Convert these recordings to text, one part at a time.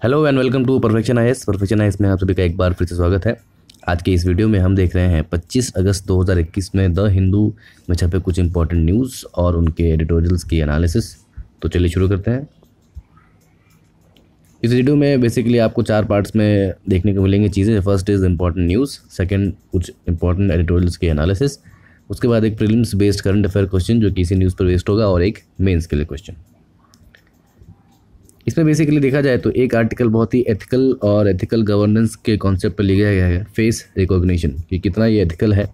Hello and welcome to perfection IAS में आप सभी का एक बार फिर से स्वागत है। आज के इस वीडियो में हम देख रहे हैं 25 अगस्त 2021 में द हिंदू में छपे कुछ इंपॉर्टेंट न्यूज़ और उनके एडिटोरियल्स की एनालिसिस। तो चलिए शुरू करते हैं। इस वीडियो में बेसिकली आपको 4 पार्ट्स में देखने को मिलेंगी चीज़ें। First is important news, second कुछ इंपॉर्टेंट एडिटोरियल्स की एनालिसिस, उसके बाद एक prelims based current affair question जो किसी न्यूज़ पर बेस्ड होगा और एक मेंस के लिए क्वेश्चन। इसमें बेसिकली देखा जाए तो एक आर्टिकल बहुत ही एथिकल गवर्नेंस के कॉन्सेप्ट पर लिखा गया है, फेस रिकॉग्निशन, कि कितना ये एथिकल है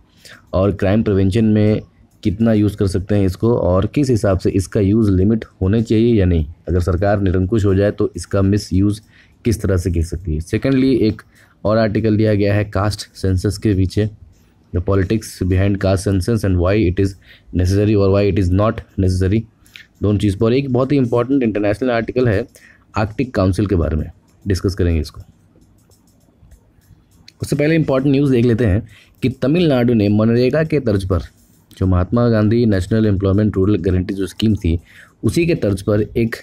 और क्राइम प्रिवेंशन में कितना यूज़ कर सकते हैं इसको और किस हिसाब से इसका यूज़ लिमिट होने चाहिए या नहीं। अगर सरकार निरंकुश हो जाए तो इसका मिस यूज़ किस तरह से की सकती है। सेकेंडली एक और आर्टिकल दिया गया है कास्ट सेंसस के पीछे, the politics behind caste census and why it is necessary और why it is not necessary, दोनों चीज़ पर। एक बहुत ही इंपॉर्टेंट इंटरनेशनल आर्टिकल है आर्कटिक काउंसिल के बारे में, डिस्कस करेंगे इसको। उससे पहले इंपॉर्टेंट न्यूज़ देख लेते हैं कि तमिलनाडु ने मनरेगा के तर्ज पर, जो Mahatma Gandhi national employment rural guarantee जो स्कीम थी, उसी के तर्ज पर एक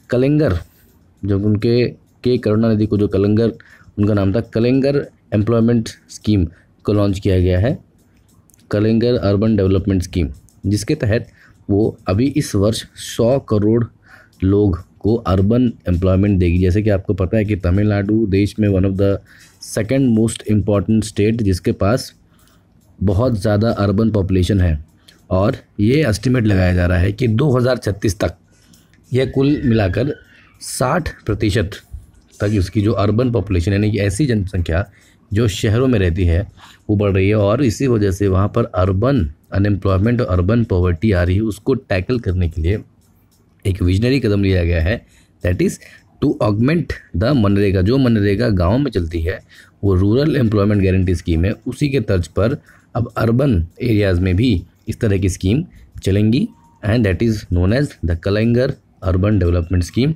कलेंगर, जो उनके के करुणानिधि को जो कलेंगर उनका नाम था, कलेंगर एम्प्लॉयमेंट स्कीम को लॉन्च किया गया है, कलेंगर अर्बन डेवलपमेंट स्कीम, जिसके तहत वो अभी इस वर्ष 100 करोड़ लोग को अर्बन एम्प्लॉयमेंट देगी। जैसे कि आपको पता है कि तमिलनाडु देश में one of the second most important state जिसके पास बहुत ज़्यादा अर्बन पॉपुलेशन है, और ये एस्टिमेट लगाया जा रहा है कि 2036 तक यह कुल मिलाकर 60% तक उसकी जो अर्बन पॉपुलेशन यानी कि ऐसी जनसंख्या जो शहरों में रहती है वो बढ़ रही है, और इसी वजह से वहाँ पर अर्बन अनएम्प्लॉयमेंट और अर्बन पॉवर्टी आ रही है। उसको टैकल करने के लिए एक विजनरी कदम लिया गया है, that is to augment the MNREGA. जो मनरेगा गाँव में चलती है वो रूरल एम्प्लॉयमेंट गारंटी स्कीम है, उसी के तर्ज पर अब अर्बन एरियाज़ में भी इस तरह की स्कीम चलेंगी, and that is known as the Kalaignar urban development scheme,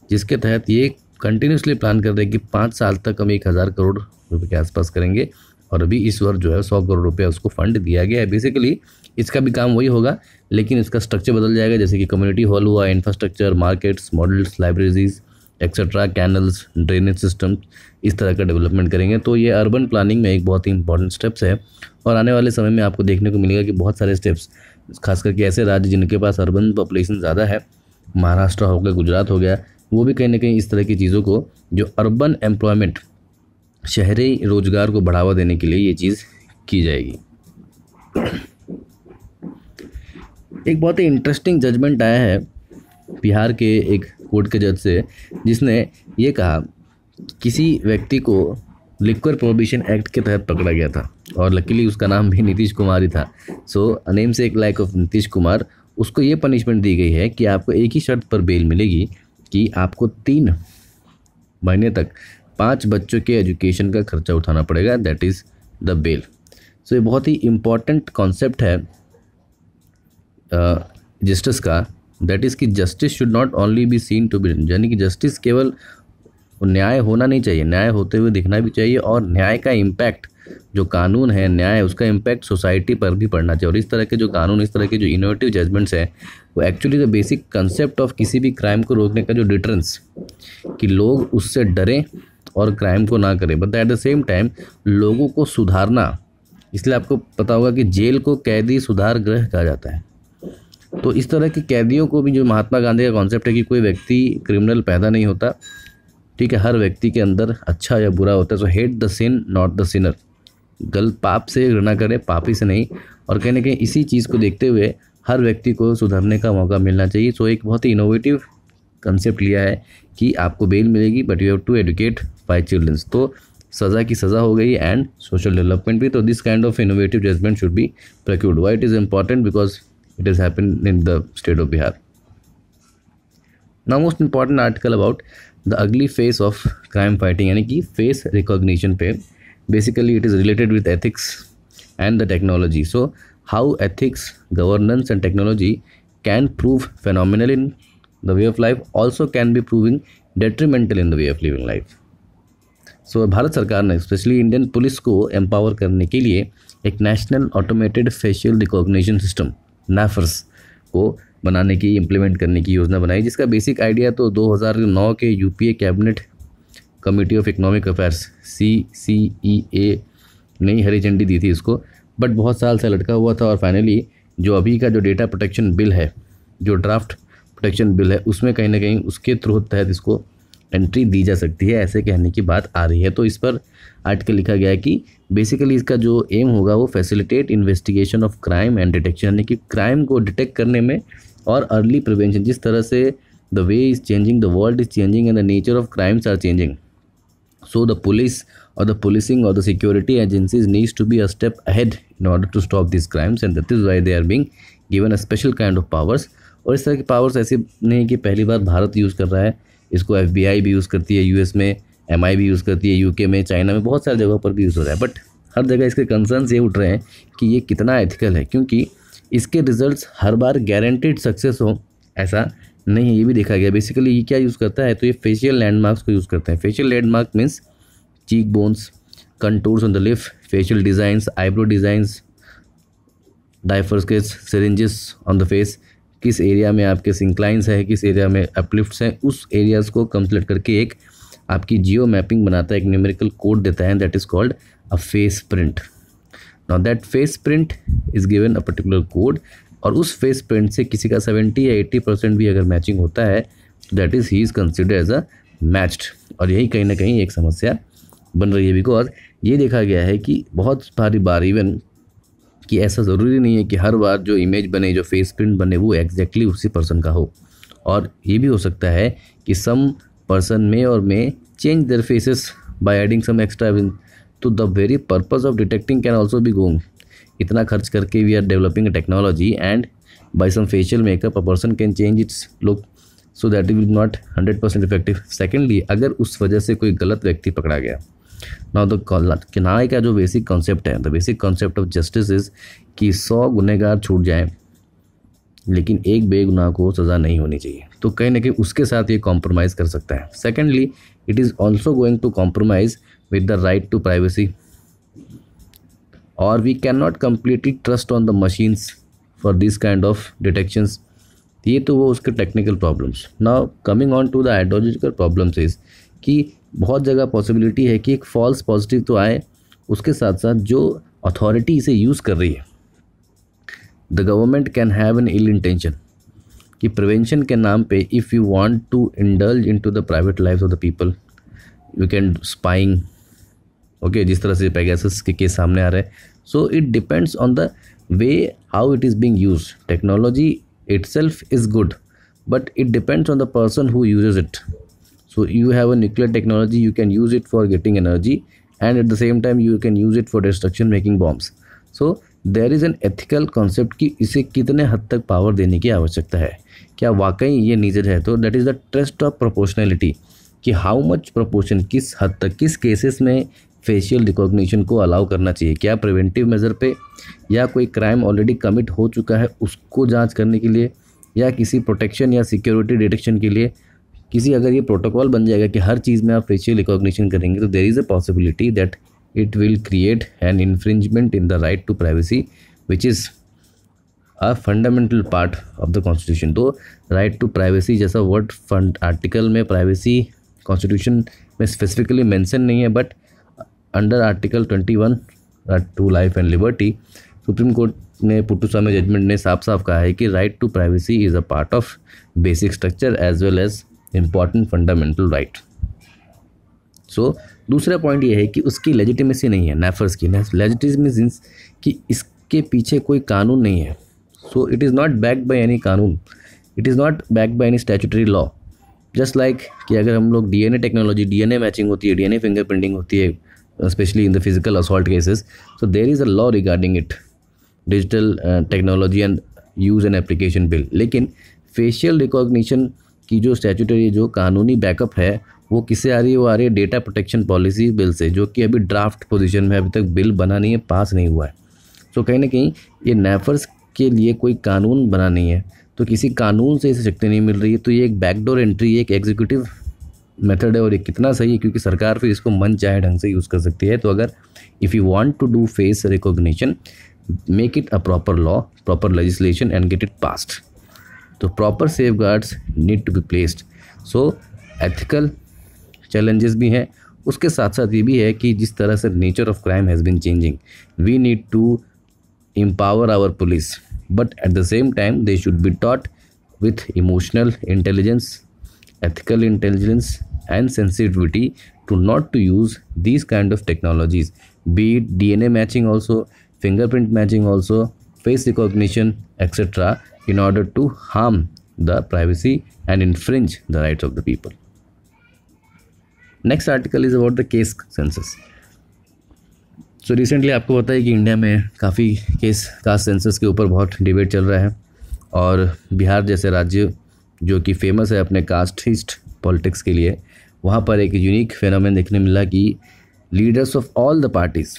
जिसके तहत ये कंटिन्यूसली प्लान कर रहे हैं कि 5 साल तक हम 1000 करोड़ रुपये के आसपास करेंगे, और अभी इस वर्ष जो है 100 करोड़ रुपये उसको फंड दिया गया है। बेसिकली इसका भी काम वही होगा, लेकिन इसका स्ट्रक्चर बदल जाएगा, जैसे कि कम्युनिटी हॉल हुआ, infrastructure, markets, models, libraries etcetera, canals, drainage system, इस तरह का डेवलपमेंट करेंगे। तो ये अर्बन प्लानिंग में एक बहुत ही इंपॉर्टेंट स्टेप्स है, और आने वाले समय में आपको देखने को मिलेगा कि बहुत सारे स्टेप्स, खास करके ऐसे राज्य जिनके पास अर्बन पॉपुलेशन ज़्यादा है, महाराष्ट्र हो गया, गुजरात हो गया, वो भी कहीं ना कहीं इस तरह की चीज़ों को, जो अर्बन एम्प्लॉयमेंट, शहरी रोजगार को बढ़ावा देने के लिए ये चीज़ की जाएगी। एक बहुत ही इंटरेस्टिंग जजमेंट आया है बिहार के एक कोर्ट के जज से, जिसने ये कहा किसी व्यक्ति को लिक्वर प्रोहिबिशन एक्ट के तहत पकड़ा गया था, और लकीली उसका नाम भी नीतीश कुमार ही था। सो नेम से एक लाइक ऑफ नीतीश कुमार, उसको ये पनिशमेंट दी गई है कि आपको एक ही शर्त पर बेल मिलेगी कि आपको 3 महीने तक 5 बच्चों के एजुकेशन का खर्चा उठाना पड़ेगा, that is the bail. So ये बहुत ही इम्पॉर्टेंट कॉन्सेप्ट है जस्टिस का, दैट इज़ कि justice should not only be seen to be, यानी कि जस्टिस केवल न्याय होना नहीं चाहिए, न्याय होते हुए दिखना भी चाहिए, और न्याय का इम्पैक्ट, जो कानून है न्याय, उसका इम्पैक्ट सोसाइटी पर भी पड़ना चाहिए। और इस तरह के जो कानून, इस तरह के जो इनोवेटिव जजमेंट्स हैं, वो actually the basic concept of किसी भी क्राइम को रोकने का जो डिटरेंस, कि लोग उससे डरें और क्राइम को ना करें, but at the same time लोगों को सुधारना। इसलिए आपको पता होगा कि जेल को कैदी सुधार गृह कहा जाता है। तो इस तरह के कैदियों को भी, जो महात्मा गांधी का कॉन्सेप्ट है कि कोई व्यक्ति क्रिमिनल पैदा नहीं होता, ठीक है, हर व्यक्ति के अंदर अच्छा या बुरा होता है। So hate the sin not the sinner, गलत पाप से घृणा करें, पापी से नहीं। और कहीं ना कहीं इसी चीज़ को देखते हुए हर व्यक्ति को सुधरने का मौका मिलना चाहिए। सो एक बहुत ही इनोवेटिव कंसेप्ट लिया है कि आपको बेल मिलेगी, but you have to educate 5 childrens. तो सज़ा की सज़ा हो गई, एंड सोशल डेवलपमेंट भी। तो this kind of innovative judgement should be procured. Why it is important? Because it has happened in the state of Bihar. Now most important article about the ugly face of crime fighting, यानी कि face recognition पे, basically it is related with ethics and the technology. So how ethics, governance and technology can prove phenomenal in the way of life, also can be proving detrimental in the way of living life. So Bharat सरकार ने specially Indian police को empower करने के लिए एक national automated facial recognition system NAFRS को बनाने की, इम्प्लीमेंट करने की योजना बनाई, जिसका बेसिक आइडिया तो 2009 के UPA cabinet committee of economic affairs CCEA ने हरी झंडी दी थी इसको, बट बहुत साल से लटका हुआ था और फाइनली जो अभी का जो डेटा प्रोटेक्शन बिल है, जो ड्राफ्ट प्रोटेक्शन बिल है, उसमें कहीं ना कहीं उसके थ्रू तहत इसको एंट्री दी जा सकती है, ऐसे कहने की बात आ रही है। तो इस पर आर्टिकल लिखा गया है कि बेसिकली इसका जो एम होगा वो facilitate investigation of crime and detection, यानी कि क्राइम को डिटेक्ट करने में और अर्ली प्रिवेंशन। जिस तरह से the way is changing, the world is changing and the nature of crimes are changing, so the police or the policing or the security agencies needs to be a step ahead in order to stop these crimes, and that is why they are being given a special kind of powers। और इस तरह की powers ऐसी नहीं कि पहली बार Bharat use कर रहा है, इसको FBI भी यूज़ करती है, US में MI भी यूज़ करती है, UK में, चाइना में, बहुत सारी जगहों पर भी यूज़ हो रहा है। बट हर जगह इसके कंसर्न्स ये उठ रहे हैं कि ये कितना एथिकल है, क्योंकि इसके रिजल्ट्स हर बार गारंटीड सक्सेस हो ऐसा नहीं है, ये भी देखा गया। बेसिकली ये क्या यूज़ करता है, तो ये फेशियल लैंडमार्क्स को यूज़ करते हैं। Facial landmark means cheekbones, contours on the lip, facial designs, eyebrow designs, डाइफरस्केस, सिरिंजेस ऑन द फेस, किस एरिया में आपके सिंक्लाइंस है, किस एरिया में अपलिफ्ट्स हैं, उस एरियाज़ को कंप्लीट करके एक आपकी जियो मैपिंग बनाता है, एक न्यूमेरिकल कोड देता है, that is called a face print. Now that face print is given a particular code, और उस फेस प्रिंट से किसी का 70 या 80% भी अगर मैचिंग होता है, that is he is considered as a matched. और यही कहीं ना कहीं एक समस्या बन रही है, बिकॉज ये देखा गया है कि बहुत सारी बार इवन कि ऐसा ज़रूरी नहीं है कि हर बार जो इमेज बने, जो फेस प्रिंट बने, वो एग्जैक्टली उसी पर्सन का हो। और ये भी हो सकता है कि सम पर्सन में change their faces by adding some extra win, तो the very purpose of detecting can also be going. इतना खर्च करके we are developing a technology and by some facial makeup a person can change its look, so that it will not 100% effective. Secondly, अगर उस वजह से कोई गलत व्यक्ति पकड़ा गया, नाउ द न्याय का जो बेसिक कॉन्सेप्ट है, the basic concept of justice is कि 100 गुनहगार छूट जाएं लेकिन एक बेगुनाह को सज़ा नहीं होनी चाहिए। तो कहीं ना कहीं उसके साथ ये कॉम्प्रोमाइज़ कर सकता है। Secondly, it is also going to compromise with the right to privacy, और we cannot completely trust on the machines for this kind of detections. ये तो वो उसके technical problems. Now coming on to the ideological problems is कि बहुत जगह possibility है कि एक फॉल्स पॉजिटिव तो आए, उसके साथ साथ जो अथॉरिटी इसे यूज़ कर रही है, the government can have an ill intention कि प्रिवेंशन के नाम पे if you want to indulge into the private life of the people, you can spying, okay, जिस तरह से पेगासस के केस सामने आ रहे हैं। So it depends on the way how it is being used. Technology itself is good, but it depends on the person who uses it. So you have a nuclear technology, you can use it for getting energy, and at the same time you can use it for destruction, making bombs. So there is an ethical concept कि इसे कितने हद तक power देने की आवश्यकता है, क्या वाकई ये नीडेड है। तो that is the test of proportionality कि हाउ मच प्रोपोर्शन, किस हद तक, किस केसेस में फेशियल रिकॉग्निशन को अलाउ करना चाहिए, क्या प्रिवेंटिव मेजर पे, या कोई क्राइम ऑलरेडी कमिट हो चुका है उसको जांच करने के लिए, या किसी प्रोटेक्शन या सिक्योरिटी डिटेक्शन के लिए। किसी अगर ये प्रोटोकॉल बन जाएगा कि हर चीज़ में आप फेशियल रिकॉग्निशन करेंगे, तो there is a possibility that it will create an infringement in the right to privacy which is a fundamental part of the constitution. तो राइट टू प्राइवेसी जैसा वर्ड फंड आर्टिकल में privacy constitution में specifically mention नहीं है, but under article 21 to life and liberty, supreme court ने Puttaswamy judgment ने साफ साफ कहा है कि right to privacy is a part of basic structure as well as important fundamental right. So दूसरा पॉइंट ये है कि उसकी लेजिटिमेसी नहीं है, नेफर्स की लेजिटिमेसी कि इसके पीछे कोई कानून नहीं है। So it is not backed by any कानून, it is not backed by any statutory law. Just like कि अगर हम लोग DNA टेक्नोलॉजी, DNA मैचिंग होती है, DNA फिंगरप्रिंटिंग होती है, especially in the physical assault cases, so there is a law regarding it, digital technology and use and application bill। लेकिन facial recognition की जो स्टैट्यूटरी, जो कानूनी बैकअप है, वो किससे आ रही है? वो आ रही है डेटा प्रोटेक्शन पॉलिसी बिल से, जो कि अभी ड्राफ्ट पोजीशन में, अभी तक बिल बना नहीं है, पास नहीं हुआ है। तो कहीं ना कहीं ये नेफर्स के लिए कोई कानून बना नहीं है, तो किसी कानून से इसे शक्ति नहीं मिल रही है। तो ये एक बैकडोर एंट्री, एक एग्जीक्यूटिव मेथड है, और ये कितना सही है क्योंकि सरकार फिर इसको मन चाहे ढंग से यूज़ कर सकती है। तो अगर if you want to do face recognition, make it a proper law, proper legislation and get it passed. तो proper safeguards need to be placed. So ethical challenges भी हैं, उसके साथ साथ ये भी है कि जिस तरह से nature of crime has been changing, we need to empower our police, but at the same time they should be taught with emotional intelligence, ethical intelligence and sensitivity to not to use these kind of technologies, be it DNA matching also, fingerprint matching also, face recognition, etc., in order to harm the privacy and infringe the rights of the people. Next article is about the case census. So recently आपको पता है कि India में काफ़ी cast census के ऊपर बहुत debate चल रहा है, और बिहार जैसे राज्य जो कि फेमस है अपने कास्टिस्ट पॉलिटिक्स के लिए, वहाँ पर एक यूनिक फेनोमेन देखने मिला कि leaders of all the parties,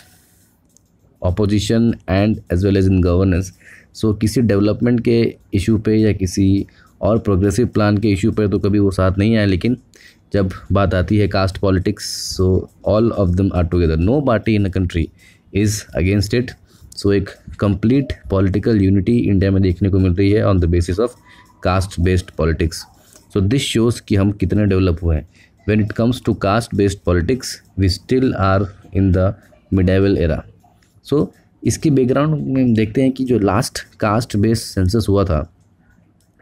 opposition and as well as in governance, so किसी डेवलपमेंट के इशू पे या किसी और प्रोग्रेसिव प्लान के इशू पर तो कभी वो साथ नहीं आए, लेकिन जब बात आती है caste politics, so all of them are together, no party in a country is against it. So एक कंप्लीट पॉलिटिकल यूनिटी इंडिया में देखने को मिल रही है on the basis of caste based politics. So this shows कि हम कितने डेवलप हुए हैं। When it comes to caste based politics we still are in the medieval era. So इसकी बैकग्राउंड में हम देखते हैं कि जो लास्ट कास्ट बेस्ड सेंसस हुआ था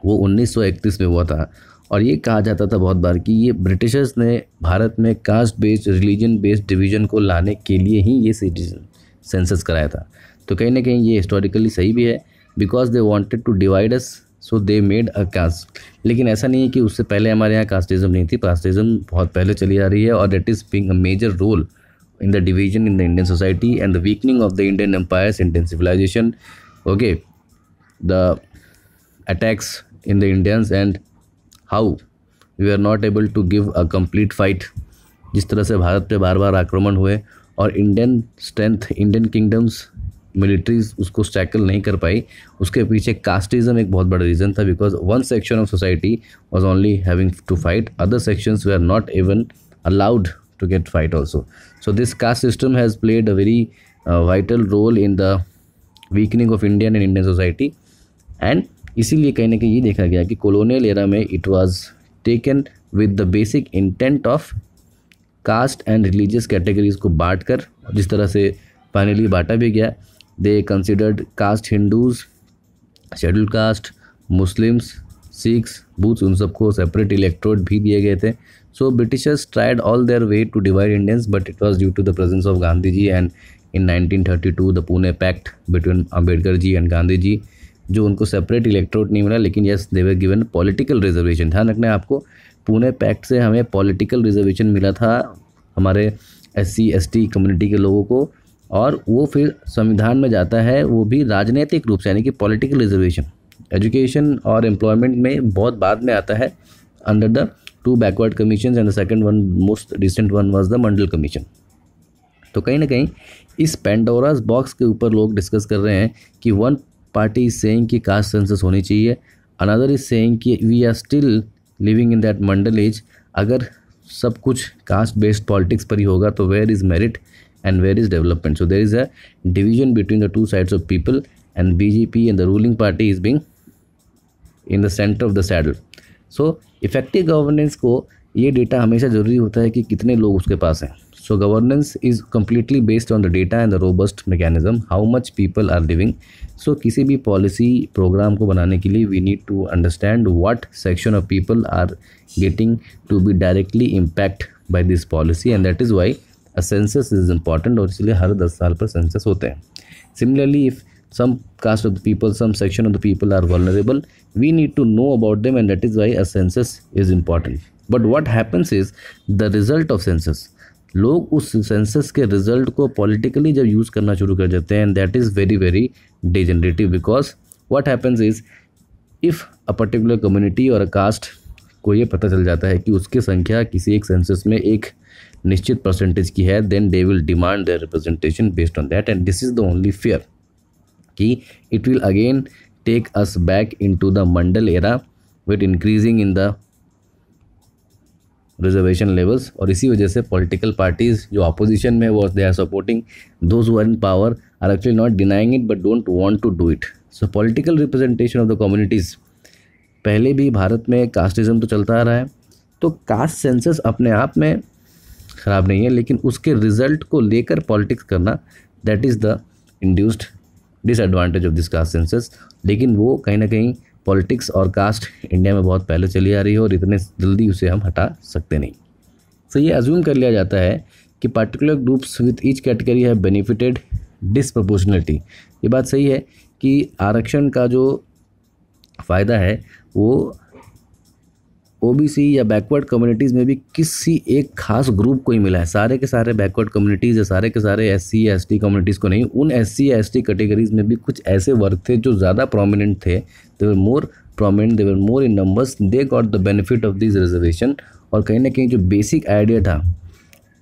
वो 1931 में हुआ था, और ये कहा जाता था बहुत बार कि ये ब्रिटिशर्स ने भारत में caste based religion based division को लाने के लिए ही ये सेंसस कराया था। तो कहीं ना कहीं ये हिस्टोरिकली सही भी है, because they wanted to divide us, so they made a caste. लेकिन ऐसा नहीं है कि उससे पहले हमारे यहाँ कास्टिज्म नहीं थी, कास्टिज्म बहुत पहले चली आ रही है, और that is playing a major role in the division in the Indian society and the weakening of the Indian empire's Indian civilization. Okay, the attacks in the Indians and how we were not able to give a complete fight. जिस तरह से भारत पे बार बार आक्रमण हुए और Indian strength, Indian kingdoms militaries उसको tackle नहीं कर पाई, उसके पीछे कास्टिज्म एक बहुत बड़ा रीज़न था, because one section of society was only having to fight, other sections they are not even allowed to get fight also. So this caste system has played a very vital role in the weakening of Indian and Indian society, and इसीलिए कहीं ना कहीं ये देखा गया कि colonial era में it was taken with the basic intent of caste and religious categories को बांट कर, जिस तरह से फाइनली बांटा भी गया, they considered caste Hindus, scheduled caste, Muslims, Sikhs, Buddhists, उन सबको सेपरेट इलेक्ट्रोड भी दिए गए थे. So Britishers tried all their way to divide Indians, but it was due to the presence of Gandhi ji, and in 1932 the Pune Pact between Ambedkar ji and Gandhi ji, जो उनको separate electrode नहीं मिला, लेकिन yes they were given political reservation. ध्यान रखना है आपको, Pune pact से हमें पॉलिटिकल रिजर्वेशन मिला था हमारे SC ST कम्युनिटी के लोगों को, और वो फिर संविधान में जाता है, वो भी राजनीतिक रूप से, यानी कि पॉलिटिकल रिजर्वेशन. एजुकेशन और एम्प्लॉयमेंट में बहुत बाद में आता है under the two backward commission, and the second one most recent one was the Mandal commission. तो कहीं ना कहीं इस पेंडोरास बॉक्स के ऊपर लोग डिस्कस कर रहे हैं कि वन पार्टी इज सेइंग कि कास्ट सेंसस होनी चाहिए, अनदर इज सेइंग कि we are still living in that Mandal age. अगर सब कुछ कास्ट बेस्ड पॉलिटिक्स पर ही होगा तो where is merit and where is development. So there is a division between the two sides of people, and BJP and the ruling party is being in the centre of the saddle. So effective governance को ये data हमेशा ज़रूरी होता है कि कितने लोग उसके पास हैं. So governance is completely based on the data and the robust mechanism, how much people are living. So किसी भी पॉलिसी प्रोग्राम को बनाने के लिए we need to understand what section of people are getting to be directly impact by this policy, and that is why a census is important, और इसलिए हर 10 साल पर सेंसस होते हैं. Similarly if some caste of the people, some section of the people are vulnerable, we need to know about them, and that is why a census is important. But what happens is the result of census, लोग उस census के result को politically जब use करना शुरू कर देते हैं, and that is very very degenerative, because what happens is if a particular community और अ कास्ट को ये पता चल जाता है कि उसकी संख्या किसी एक सेंसस में एक निश्चित परसेंटेज की है, then they will demand their representation based on that, and this is the only fair कि it will again take us back into the Mandal era with increasing in the reservation levels. और इसी वजह से political parties जो opposition में वो they are supporting, those who are in power are actually not denying it but don't want to do it. So political representation of the communities, पहले भी भारत में कास्टिज्म तो चलता आ रहा है, तो कास्ट सेंसस अपने आप में ख़राब नहीं है, लेकिन उसके रिजल्ट को लेकर पॉलिटिक्स करना that is the induced disadvantage of this caste census. लेकिन वो कहीं ना कहीं पॉलिटिक्स और कास्ट इंडिया में बहुत पहले चली आ रही है और इतने जल्दी उसे हम हटा सकते नहीं। तो ये अज्यूम कर लिया जाता है कि particular groups with each category have benefited disproportionality. ये बात सही है कि आरक्षण का जो फ़ायदा है वो ओबीसी या बैकवर्ड कम्युनिटीज़ में भी किसी एक खास ग्रुप को ही मिला है। सारे के सारे बैकवर्ड कम्युनिटीज़ या सारे के सारे एससी या एसटी कम्युनिटीज़ को नहीं। उन एससी या एसटी कैटेगरीज में भी कुछ ऐसे वर्ग थे जो ज़्यादा प्रोमिनेंट थे, they were more prominent, they were more in numbers, they got the benefit of this reservation. और कहीं ना कहीं जो बेसिक आइडिया था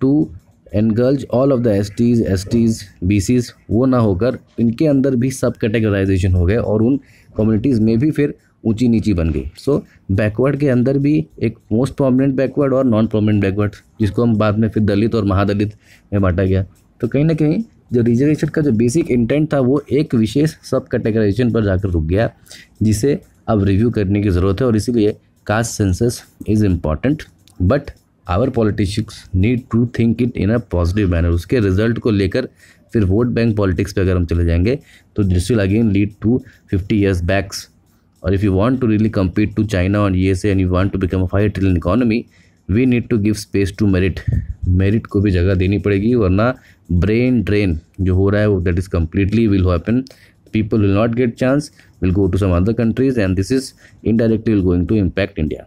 to engulf all of the STs BCs, वो ना होकर इनके अंदर भी सब कैटेगराइजेशन हो गए और उन कम्युनिटीज़ में भी फिर ऊंची नीची बन गई। सो बैकवर्ड के अंदर भी एक मोस्ट प्रोमिनेंट बैकवर्ड और नॉन प्रोमिनेंट बैकवर्ड, जिसको हम बाद में फिर दलित और महादलित में बांटा गया। तो कहीं ना कहीं जो रिजर्वेशन का जो बेसिक इंटेंट था वो एक विशेष सब कैटेगराइजेशन पर जाकर रुक गया, जिसे अब रिव्यू करने की ज़रूरत है। और इसीलिए caste census is important, but our politicians need to think it in a positive manner. उसके रिजल्ट को लेकर फिर वोट बैंक पॉलिटिक्स पे अगर हम चले जाएंगे तो this will again lead to 50 years backs. और if you want to really compete to China और USA and you want to become a 5 trillion economy, we need to give space to merit. Merit को भी जगह देनी पड़ेगी, वरना brain drain जो हो रहा है वो that is completely will happen. People will not get chance, will go to some other countries and this is indirectly will going to impact India.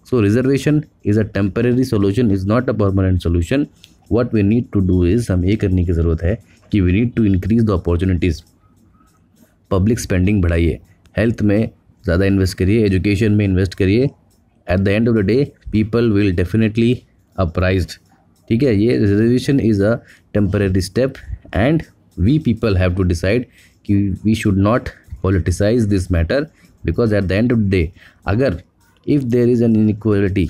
So reservation is a temporary solution, is not a permanent solution. What we need to do is, हमें ये करने की ज़रूरत है कि we need to increase the opportunities. Public spending बढ़ाइए, health में ज़्यादा इन्वेस्ट करिए, एजुकेशन में इन्वेस्ट करिए। At the end of the day people will definitely uprised. ठीक है, ये reservation is a temporary step and we people have to decide कि we should not politicize this matter, because at the end of the day अगर if there is an inequality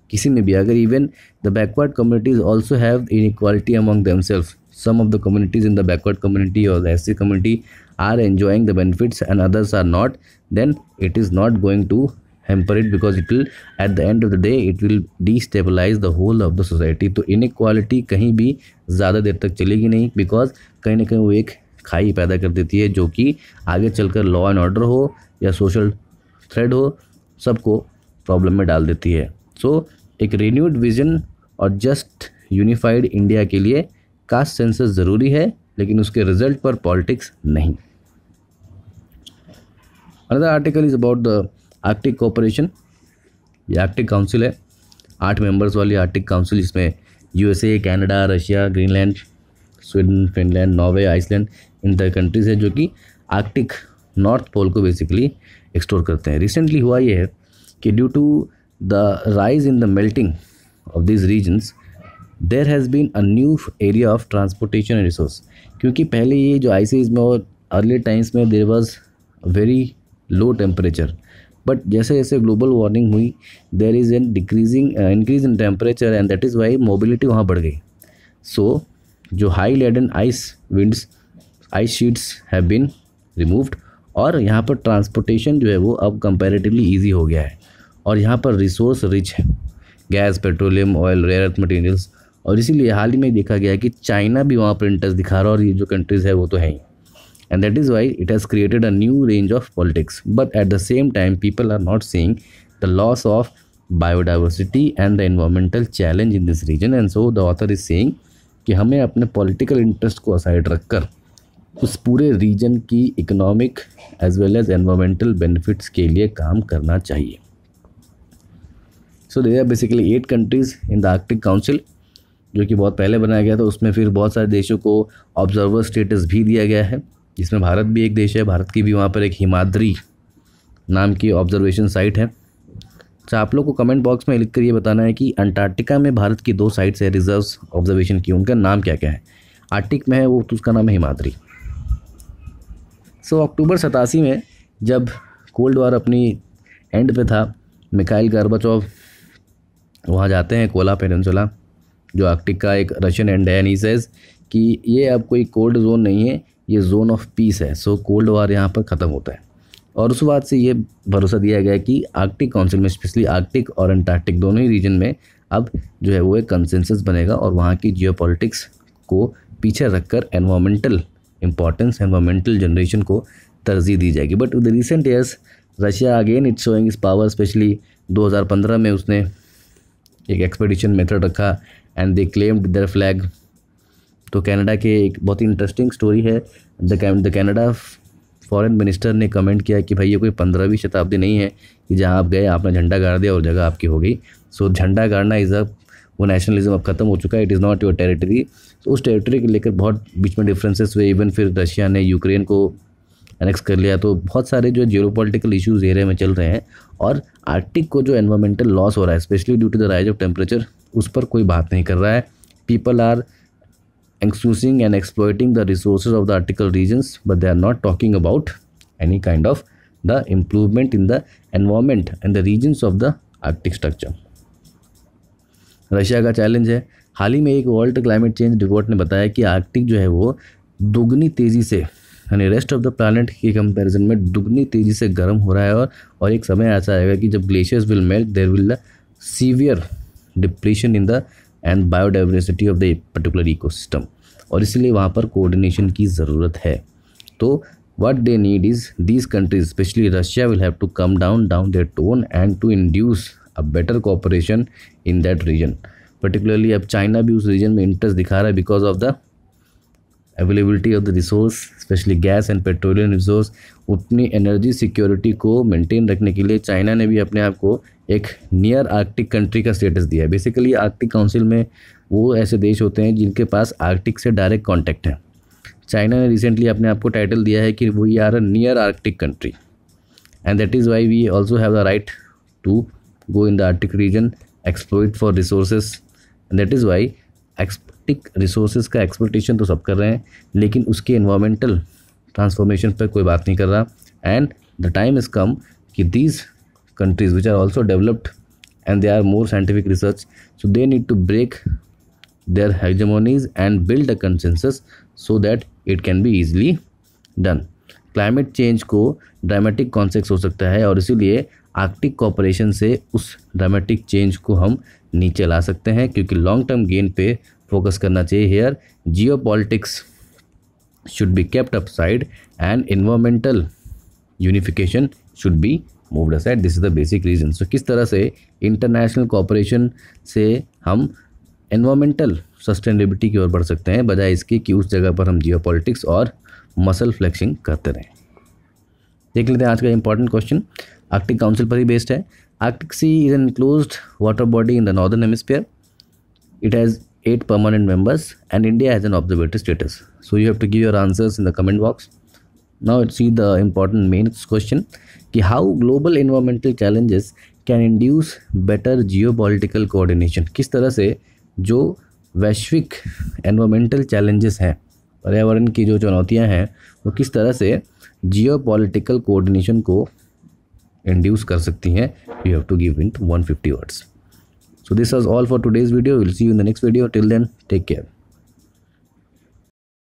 किसी में भी, अगर even the backward communities also have inequality among themselves, some of the communities in the backward community or the SC community are enjoying the benefits and others are not, then it is not going to hamper it, because it will at the end of the day it will destabilize the whole of the society. तो inequality कहीं भी ज़्यादा देर तक चलेगी नहीं, because कहीं ना कहीं वो एक खाई पैदा कर देती है जो कि आगे चलकर लॉ एंड ऑर्डर हो या सोशल थ्रेड हो, सबको प्रॉब्लम में डाल देती है। सो एक रिन्यूड विजन और जस्ट यूनिफाइड इंडिया के लिए कास्ट सेंसस ज़रूरी है, लेकिन उसके रिजल्ट पर पॉलिटिक्स नहीं। Another article is about the Arctic cooperation. ये आर्कटिक काउंसिल है, 8 मेंबर्स वाली आर्कटिक काउंसिल, जिसमें USA, Canada, Russia, Greenland, Sweden, Finland, Norway, Iceland, इन तरह कंट्रीज़ है जो कि आर्कटिक नॉर्थ पोल को बेसिकली एक्सप्लोर करते हैं। रिसेंटली हुआ ये है कि due to the rise in the melting of this regions there has been a new area of transportation and resource. क्योंकि पहले ये जो आइसेज में और अर्ली टाइम्स में there was very low temperature, but जैसे जैसे ग्लोबल वार्मिंग हुई there is an increase in temperature and that is why mobility वहाँ बढ़ गई। सो जो high laden ice sheets have been removed और यहाँ पर ट्रांसपोर्टेशन जो है वो अब कंपैरेटिवली इजी हो गया है। और यहाँ पर रिसोर्स रिच है, gas, petroleum, oil, rare earth materials. और इसीलिए हाल ही में देखा गया है कि चाइना भी वहाँ पर इंटरेस्ट दिखा रहा है, और ये जो कंट्रीज़ है वो तो है ही। And that is why it has created a new range of politics, but at the same time people are not seeing the loss of biodiversity and the environmental challenge in this region. And so the author is saying कि हमें अपने political interest को aside रखकर उस पूरे region की economic as well as environmental benefits के लिए काम करना चाहिए। So there are basically 8 countries in the Arctic council, जो कि बहुत पहले बनाया गया था। उसमें फिर बहुत सारे देशों को ऑब्जर्वर स्टेटस भी दिया गया है, जिसमें भारत भी एक देश है। भारत की भी वहाँ पर एक हिमाद्री नाम की ऑब्जर्वेशन साइट है। अच्छा, आप लोग को कमेंट बॉक्स में लिख कर ये बताना है कि अंटार्कटिका में भारत की 2 साइट्स है रिजर्व्स ऑब्जर्वेशन की, उनका नाम क्या क्या है। आर्कटिक में है वो, तो उसका नाम है हिमाद्री। सो अक्टूबर 87 में जब कोल्ड वॉर अपनी एंड पे था, मिखाइल गोर्बाचोव वहाँ जाते हैं कोला पेनिनसुला, जो आर्कटिक का एक रशियन एंड है, एंड ही सेज कि ये अब कोई कोल्ड जोन नहीं है, ये जोन ऑफ पीस है। सो कोल्ड वॉर यहाँ पर ख़त्म होता है। और उस बात से ये भरोसा दिया गया कि आर्कटिक काउंसिल में, स्पेशली आर्कटिक और अंटार्कटिक दोनों ही रीजन में अब जो है वो एक कंसेंसस बनेगा और वहाँ की जियोपॉलिटिक्स को पीछे रखकर एनवायरमेंटल इंपॉर्टेंस, एनवायरमेंटल जनरेशन को तरजीह दी जाएगी। But with the recent years Russia again it's showing his power, specially 2015 में उसने एक एक्सपेडिशन मेथड रखा and they claimed their flag. तो कनाडा के एक बहुत ही इंटरेस्टिंग स्टोरी है, द कनाडा फॉरेन मिनिस्टर ने कमेंट किया कि भाई ये कोई 15वीं शताब्दी नहीं है कि जहाँ आप गए आपने झंडा गाड़ दिया और जगह आपकी हो गई। सो झंडा गाड़ना इज़ अ वो नेशनलिज्म अब खत्म हो चुका है, it is not your territory. तो उस टेरिटरी को लेकर बहुत बीच में डिफरेंसेस हुए, इवन फिर रशिया ने यूक्रेन को एनेक्स कर लिया। तो बहुत सारे जो जियोपॉलिटिकल इश्यूज एरिया में चल रहे हैं और आर्कटिक को जो एनवायरमेंटल लॉस हो रहा है specially due to the rise of temperature, उस पर कोई बात नहीं कर रहा है। People are excluding and exploiting the resources of the article regions but they are not talking about any kind of the improvement in the environment and the regions of the Arctic structure। Russia का challenge है, हाल ही में एक world climate change report ने बताया कि Arctic जो है वो दुगनी तेज़ी से यानी रेस्ट ऑफ द प्लानट के कंपैरिजन में दुगनी तेज़ी से गर्म हो रहा है और एक समय ऐसा आएगा कि जब glaciers will melt there will severe depletion in the and biodiversity of the particular ecosystem, और इसलिए वहाँ पर कोऑर्डिनेशन की ज़रूरत है। तो what they need is these countries, especially Russia, will have to come down their tone and to induce a better cooperation in that region। particularly अब China भी उस रीजन में इंटरेस्ट दिखा रहा है because of the availability of the resource, specially gas and petroleum resource. उतनी energy security को maintain रखने के लिए चाइना ने भी अपने आप को एक नियर आर्कटिक कंट्री का स्टेटस दिया है। बेसिकली आर्कटिक काउंसिल में वो ऐसे देश होते हैं जिनके पास आर्कटिक से डायरेक्ट कॉन्टैक्ट है। चाइना ने रिसेंटली अपने आप को टाइटल दिया है कि we are a near Arctic country and that is why we also have the right to go in the Arctic region, exploit for resources. And that is why Arctic resources का exploitation तो सब कर रहे हैं लेकिन उसके environmental transformation पर कोई बात नहीं कर रहा। And the time is come कि these countries which are also developed and they are more scientific research, so they need to break their hegemonies and build a consensus so that it can be easily done। Climate change को dramatic कॉन्सेक्स हो सकता है और इसीलिए Arctic corporation से उस dramatic change को हम नीचे ला सकते हैं, क्योंकि लॉन्ग टर्म गेन पे फोकस करना चाहिए। Here geopolitics should be kept up side and environmental unification should be moved aside. This is the basic reason. So किस तरह से इंटरनेशनल कॉपरेशन से हम एनवायरमेंटल सस्टेनेबिलिटी की ओर बढ़ सकते हैं बजाय इसके कि उस जगह पर हम जियोपॉलिटिक्स और मसल फ्लेक्सिंग करते रहें। देख लेते हैं आज का इंपॉर्टेंट क्वेश्चन, आर्कटिक काउंसिल पर ही बेस्ड है। Arctic sea is an enclosed water body in the northern hemisphere. It has 8 permanent members and India has an observatory status। So you have to give your answers in the comment box। Now let's see the important main question कि how global environmental challenges can induce better geopolitical coordination। किस तरह से जो वैश्विक environmental challenges हैं, पर्यावरण की जो चुनौतियां हैं, वो किस तरह से जियोपॉलिटिकल कोऑर्डिनेशन को इंड्यूस कर सकती हैं। You have to give in 150 words. So this was all for today's video. Will see you in the next video. Till then take care.